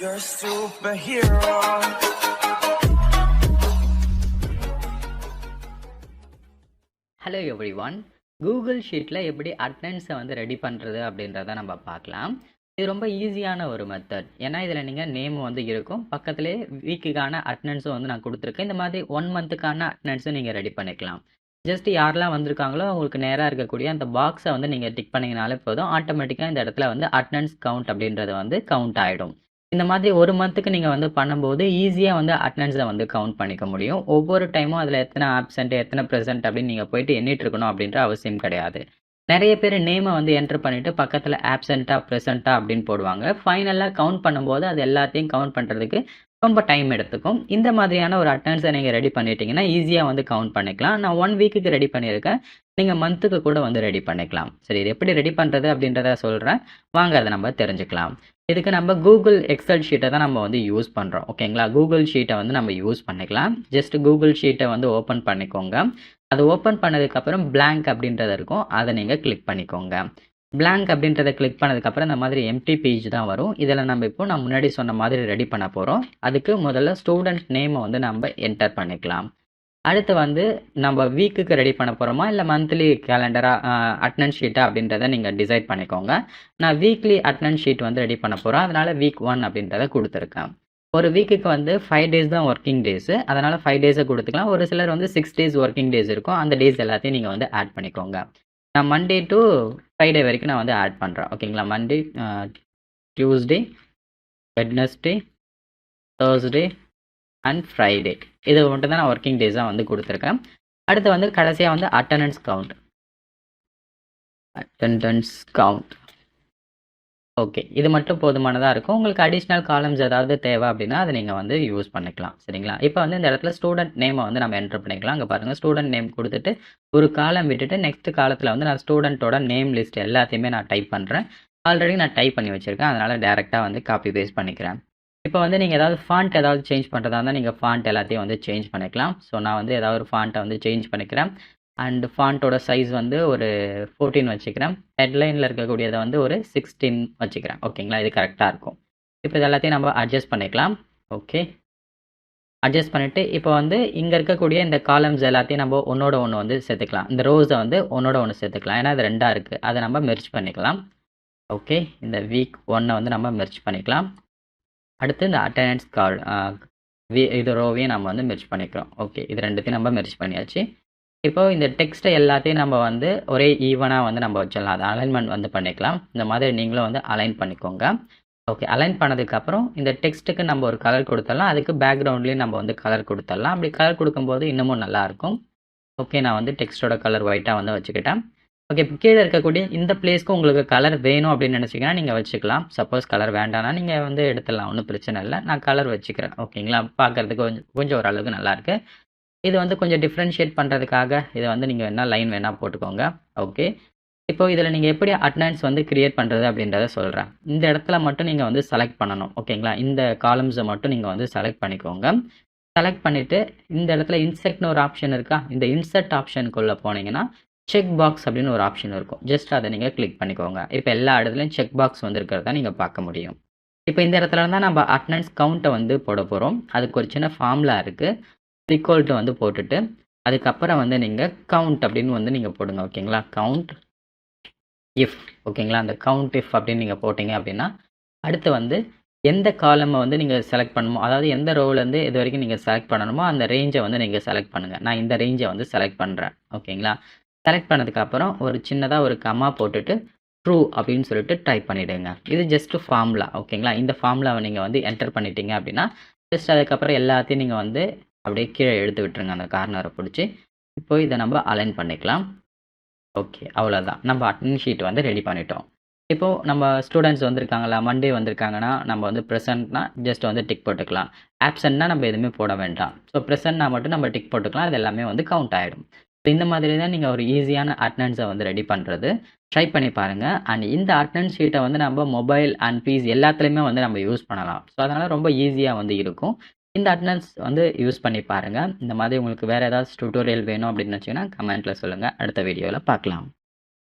You're a superhero. Hello every one. Google ஷீட்டில் எப்படி அட்டெண்டன்ஸை வந்து ரெடி பண்ணுறது அப்படின்றத நம்ம பார்க்கலாம். இது ரொம்ப ஈஸியான ஒரு மெத்தட். ஏன்னா இதில் நீங்கள் நேம் வந்து இருக்கும், பக்கத்துலேயே வீக்குக்கான அட்டெண்டன்ஸும் வந்து நான் கொடுத்துருக்கேன். இந்த மாதிரி 1 மந்த்துக்கான அட்டெண்டன்ஸும் நீங்கள் ரெடி பண்ணிக்கலாம். ஜஸ்ட் யாரெல்லாம் வந்திருக்காங்களோ அவங்களுக்கு நேராக இருக்கக்கூடிய அந்த பாக்ஸை வந்து நீங்கள் டிக் பண்ணிங்கனாலே போதும். ஆட்டோமேட்டிக்காக இந்த இடத்துல வந்து அட்டெண்டன்ஸ் கவுண்ட் அப்படின்றது வந்து கவுண்ட் ஆகிடும். இந்த மாதிரி 1 மந்த்துக்கு நீங்கள் வந்து பண்ணும்போது ஈஸியாக வந்து அட்டெண்டன்ஸை வந்து கவுண்ட் பண்ணிக்க முடியும். ஒவ்வொரு டைமும் அதில் எத்தனை ஆப்சென்ட் எத்தனை ப்ரெசென்ட் அப்படின்னு நீங்கள் போயிட்டு எண்ணிட்டு இருக்கணும் அப்படின்ற அவசியம் கிடையாது. நிறைய பேர் நேமை வந்து என்டர் பண்ணிவிட்டு பக்கத்தில் ஆப்சென்ட்டா ப்ரெசென்ட்டா அப்படின்னு போடுவாங்க. ஃபைனலாக கவுண்ட் பண்ணும்போது அது எல்லாத்தையும் கவுண்ட் பண்ணுறதுக்கு ரொம்ப டைம் எடுத்துக்கும். இந்த மாதிரியான ஒரு அட்டெண்டன்ஸை நீங்கள் ரெடி பண்ணிட்டீங்கன்னா ஈஸியாக வந்து கவுண்ட் பண்ணிக்கலாம். நான் 1 வீக்குக்கு ரெடி பண்ணியிருக்கேன். நீங்கள் மந்த்துக்கு கூட வந்து ரெடி பண்ணிக்கலாம். சரி, இது எப்படி ரெடி பண்ணுறது அப்படின்றத சொல்கிறேன். வாங்க அதை நம்ம தெரிஞ்சுக்கலாம். இதுக்கு நம்ம கூகுள் எக்ஸல் ஷீட்டை தான் நம்ம வந்து யூஸ் பண்ணுறோம். ஓகேங்களா? கூகுள் ஷீட்டை வந்து நம்ம யூஸ் பண்ணிக்கலாம். ஜஸ்ட் கூகுள் ஷீட்டை வந்து ஓப்பன் பண்ணிக்கோங்க. அது ஓப்பன் பண்ணதுக்கப்புறம் பிளாங்க் அப்படின்றது இருக்கும், அதை நீங்கள் கிளிக் பண்ணிக்கோங்க. பிளாங்க் அப்படின்றத கிளிக் பண்ணதுக்கப்புறம் இந்த மாதிரி எம்டி பேஜ் தான் வரும். இதில் நம்ம இப்போ நான் முன்னாடி சொன்ன மாதிரி ரெடி பண்ண போகிறோம். அதுக்கு முதல்ல ஸ்டூடெண்ட் நேமை வந்து நம்ம என்டர் பண்ணிக்கலாம். அடுத்து வந்து நம்ம வீக்குக்கு ரெடி பண்ண போகிறோமா இல்லை மந்த்லி கேலண்டராக அட்டெண்டன்ஸ் ஷீட்டா அப்படின்றத நீங்கள் டிசைட் பண்ணிக்கோங்க. நான் வீக்லி அட்டெண்டன்ஸ் ஷீட் வந்து ரெடி பண்ண போகிறேன். அதனால் வீக் 1 அப்படின்றத கொடுத்துருக்கேன். ஒரு வீக்குக்கு வந்து 5 டேஸ் தான் ஒர்க்கிங் டேஸு. அதனால் 5 டேஸை கொடுத்துக்கலாம். ஒரு சிலர் வந்து 6 டேஸ் ஒர்க்கிங் டேஸ் இருக்கும். அந்த டேஸ் எல்லாத்தையும் நீங்கள் வந்து ஆட் பண்ணிக்கோங்க. நான் மண்டே டு ஃப்ரைடே வரைக்கும் நான் வந்து ஆட் பண்ணுறேன். ஓகேங்களா? Monday, Tuesday, Wednesday, Thursday and Friday. இது மட்டும் தான் நான் ஒர்க்கிங் டேஸாக வந்து கொடுத்துருக்கேன். அடுத்து வந்து கடைசியாக வந்து அட்டெண்டன்ஸ் கவுண்ட். ஓகே, இது மட்டும் போதுமானதாக இருக்கும். உங்களுக்கு அடிஷ்னல் காலம்ஸ் ஏதாவது தேவை அப்படின்னா அதை நீங்கள் வந்து யூஸ் பண்ணிக்கலாம். சரிங்களா? இப்போ வந்து இந்த இடத்துல ஸ்டூடெண்ட் நேமை வந்து நம்ம என்டர் பண்ணிக்கலாம். அங்கே பாருங்கள், ஸ்டூடெண்ட் நேம் கொடுத்துட்டு ஒரு காலம் விட்டுட்டு நெக்ஸ்ட் காலத்தில் வந்து நான் ஸ்டூடெண்ட்டோட நேம் லிஸ்ட் எல்லாத்தையுமே நான் டைப் பண்ணுறேன். ஆல்ரெடி நான் டைப் பண்ணி வச்சுருக்கேன். அதனால் டேரெக்டாக வந்து காப்பி பேஸ்ட் பண்ணிக்கிறேன். இப்போ வந்து நீங்கள் ஏதாவது ஃபாண்ட் ஏதாவது சேஞ்ச் பண்ணுறதா இருந்தால் நீங்கள் ஃபாண்ட் எல்லாத்தையும் வந்து சேஞ்ச் பண்ணிக்கலாம். ஸோ நான் வந்து ஏதாவது ஒரு ஃபாண்ட்டை வந்து சேஞ்ச் பண்ணிக்கிறேன். அண்ட் ஃபாண்ட்டோட சைஸ் வந்து ஒரு 14 வச்சுக்கிறேன். ஹெட்லைனில் இருக்கக்கூடியதை வந்து ஒரு 16 வச்சுக்கிறேன். ஓகேங்களா? இது கரெக்டாக இருக்கும். இப்போ இது எல்லாத்தையும் நம்ம அட்ஜஸ்ட் பண்ணிக்கலாம். ஓகே, அட்ஜஸ்ட் பண்ணிவிட்டு இப்போ வந்து இங்கே இருக்கக்கூடிய இந்த காலம்ஸ் எல்லாத்தையும் நம்ம ஒன்றோட ஒன்று வந்து சேர்த்துக்கலாம். இந்த ரோஸை வந்து ஒன்றோட ஒன்று சேர்த்துக்கலாம். ஏன்னா இது 2ஆக இருக்குது. அதை நம்ம மெர்ஜ் பண்ணிக்கலாம். ஓகே, இந்த வீக் 1 வந்து நம்ம மெர்ஜ் பண்ணிக்கலாம். அடுத்து இந்த அட்டெண்டன்ஸ் இது ரோவையும் நம்ம வந்து மெர்ஜ் பண்ணிக்கிறோம். ஓகே, இது ரெண்டுத்தையும் நம்ம மெர்ஜ் பண்ணியாச்சு. இப்போ இந்த டெக்ஸ்ட்டை எல்லாத்தையும் நம்ம வந்து ஒரே ஈவனாக வந்து நம்ம வச்சிடலாம். அதை அலைன்மெண்ட் வந்து பண்ணிக்கலாம். இந்த மாதிரி நீங்களும் வந்து அலைன் பண்ணிக்கோங்க. ஓகே, அலைன் பண்ணதுக்கப்புறம் இந்த டெக்ஸ்ட்டுக்கு நம்ம ஒரு கலர் கொடுத்துடலாம். அதுக்கு பேக்ரவுண்ட்லேயும் நம்ம வந்து கலர் கொடுத்துடலாம். அப்படி கலர் கொடுக்கும்போது இன்னமும் நல்லாயிருக்கும். ஓகே, நான் வந்து டெக்ஸ்ட்டோட கலர் ஒயிட்டாக வந்து வச்சுக்கிட்டேன். ஓகே, இப்போ கீழே இருக்கக்கூடிய இந்த பிளேஸ்க்கு உங்களுக்கு கலர் வேணும் அப்படின்னு நினச்சிங்கன்னா நீங்கள் வச்சுக்கலாம். சப்போஸ் கலர் வேண்டாம்னா நீங்கள் வந்து எடுத்துடலாம், ஒன்றும் பிரச்சனை இல்லை. நான் கலர் வச்சுக்கிறேன். ஓகேங்களா? பார்க்குறதுக்கு கொஞ்சம் ஓரளவுக்கு நல்லாயிருக்கு. இது வந்து கொஞ்சம் டிஃப்ரென்ஷியேட் பண்ணுறதுக்காக இதை வந்து நீங்கள் வேணால் லைன் வேணால் போட்டுக்கோங்க. ஓகே, இப்போ இதில் நீங்கள் எப்படி அட்டெண்டன்ஸ் வந்து கிரியேட் பண்ணுறது அப்படின்றத சொல்கிறேன். இந்த இடத்துல மட்டும் நீங்கள் வந்து செலக்ட் பண்ணணும். ஓகேங்களா? இந்த காலம்ஸை மட்டும் நீங்கள் வந்து செலக்ட் பண்ணிக்கோங்க. செலக்ட் பண்ணிவிட்டு இந்த இடத்துல இன்செர்ட்னு ஒரு ஆப்ஷன் இருக்கா? இந்த இன்செர்ட் ஆப்ஷனுக்குள்ளே போனீங்கன்னா செக் பாக்ஸ் அப்படின்னு ஒரு ஆப்ஷன் இருக்கும். ஜஸ்ட் அதை நீங்கள் கிளிக் பண்ணிக்கோங்க. இப்போ எல்லா இடத்துலையும் செக் பாக்ஸ் வந்து இருக்கிறத நீங்கள் பார்க்க முடியும். இப்போ இந்த இடத்துல தான் நம்ம அட்டெண்டன்ஸ் கவுண்ட்டை வந்து போட போகிறோம். அதுக்கு ஒரு சின்ன ஃபார்முலா இருக்குது. ஈக்குவல் டு வந்து போட்டுட்டு அதுக்கப்புறம் வந்து நீங்கள் கவுண்ட் அப்படின்னு வந்து நீங்கள் போடுங்க. ஓகேங்களா? Count if. ஓகேங்களா? அந்த கவுண்ட் இஃப் அப்படின்னு நீங்கள் போட்டிங்க அப்படின்னா அடுத்து வந்து எந்த காலமை வந்து நீங்கள் செலக்ட் பண்ணணுமோ, அதாவது எந்த ரோவிலேருந்து இது வரைக்கும் நீங்கள் செலக்ட் பண்ணணுமோ அந்த ரேஞ்சை வந்து நீங்கள் செலக்ட் பண்ணுங்கள். நான் இந்த ரேஞ்சை வந்து செலக்ட் பண்ணுறேன். ஓகேங்களா? செலக்ட் பண்ணதுக்கப்புறம் ஒரு சின்னதாக ஒரு கமா போட்டுட்டு ட்ரூ அப்படின்னு சொல்லிட்டு டைப் பண்ணிவிடுங்க. இது ஜஸ்ட்டு ஃபார்முலா. ஓகேங்களா? இந்த ஃபார்முலாவை நீங்கள் வந்து என்டர் பண்ணிட்டீங்க அப்படின்னா ஜஸ்ட் அதுக்கப்புறம் எல்லாத்தையும் நீங்கள் வந்து அப்படியே கீழே எடுத்து விட்டுருங்க, அந்த கார்னரை பிடிச்சி. இப்போ இதை நம்ம அலைன் பண்ணிக்கலாம். ஓகே, அவ்வளோதான். நம்ம அட்டெண்டன்ஸ் ஷீட் வந்து ரெடி பண்ணிட்டோம். இப்போது நம்ம ஸ்டூடெண்ட்ஸ் வந்திருக்காங்களா, மண்டே வந்திருக்காங்கன்னா நம்ம வந்து ப்ரெசென்ட்னா ஜஸ்ட் வந்து டிக் போட்டுக்கலாம். ஆப்சென்ட்னா நம்ம எதுவுமே போட வேண்டாம். ஸோ ப்ரெசென்ட்னா மட்டும் நம்ம டிக் போட்டுக்கலாம். அது எல்லாமே வந்து கவுண்ட் ஆகிடும். ஸோ இந்த மாதிரி தான் நீங்கள் ஒரு ஈஸியான அட்டெண்டன்ஸை வந்து ரெடி பண்ணுறது. ட்ரை பண்ணி பாருங்கள். அண்ட் இந்த அட்டெண்டன்ஸ் ஷீட்டை வந்து நம்ம மொபைல் அண்ட் பிசி எல்லாத்துலேயுமே வந்து நம்ம யூஸ் பண்ணலாம். ஸோ அதனால் ரொம்ப ஈஸியாக வந்து இருக்கும். இந்த அட்டெண்டன்ஸ் வந்து யூஸ் பண்ணி பாருங்கள். இந்த மாதிரி உங்களுக்கு வேறு ஏதாவது டியூட்டோரியல் வேணும் அப்படின்னு நினச்சிங்கன்னா கமெண்ட்டில் சொல்லுங்கள். அடுத்த வீடியோவில் பார்க்கலாம்.